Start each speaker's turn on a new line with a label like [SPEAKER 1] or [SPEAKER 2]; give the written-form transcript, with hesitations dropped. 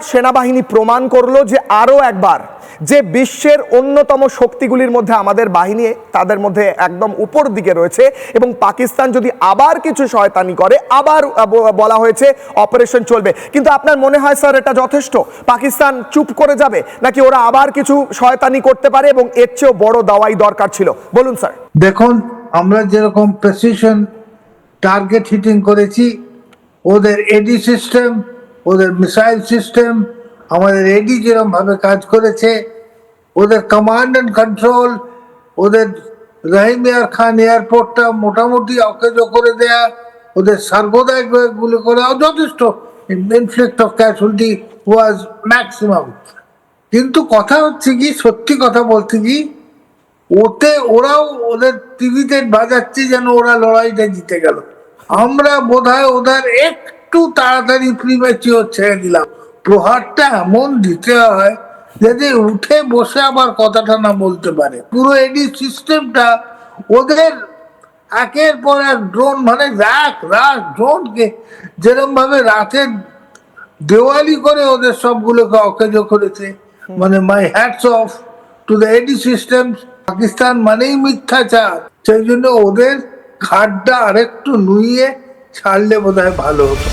[SPEAKER 1] সেনাবাহিনী প্রমাণ করলো যে আরও একবার যে বিশ্বের অন্যতম শক্তিগুলির মধ্যে আমাদের বাহিনী তাদের মধ্যে একদম উপর দিকে রয়েছে, এবং পাকিস্তান যদি আবার কিছু শয়তানি করে আবার বলা হয়েছে অপারেশন চলবে। কিন্তু আপনার মনে হয় স্যার এটা যথেষ্ট? পাকিস্তান চুপ করে যাবে নাকি ওরা আবার কিছু শয়তানি করতে পারে এবং এর চেয়েও বড় দাওয়াই দরকার ছিল? বলুন স্যার।
[SPEAKER 2] দেখুন, আমরা যেরকম প্রেসিশন টার্গেট হিটিং করেছি, ওদের এডি সিস্টেম, ওদের মিসাইল সিস্টেম, আমাদের এডি যেরকম ভাবে কাজ করেছে, ওদের কমান্ড অ্যান্ড কন্ট্রোল, ওদের রহিম ইয়ার খান এয়ারপোর্টটা মোটামুটি অকেজ করে দেয়া, ওদের সার্বদায়িক গুলি করা যথেষ্ট, inflict of casualty was maximum. কিন্তু কথা হচ্ছে কি, সত্যি কথা বলতে কি, ওতে ওরাও ওদের টিভিতে বাজাচ্ছে যেন ওরা লড়াইটা জিতে গেল। আমরা বোধহয় ওদের একটু তাড়াতাড়ি প্রিম্যাচিওর ছেড়ে দিলাম। প্রহারটা এমন দিতে হয় যাতে উঠে বসে আবার কথাটা না বলতে পারে। পুরো এডি সিস্টেমটা ওদের একের পর এক ড্রোন, মানে রাখ ড্রোনকে যেরকম ভাবে রাতের দেওয়ালি করে ওদের সবগুলোকে অকেজ করেছে। মানে my hats off to the AD systems. Pakistan মানেই মিথ্যাচার, সেই জন্য ওদের ঘাটটা আরেকটু নুইয়ে ছাড়লে বোধহয় ভালো হতো।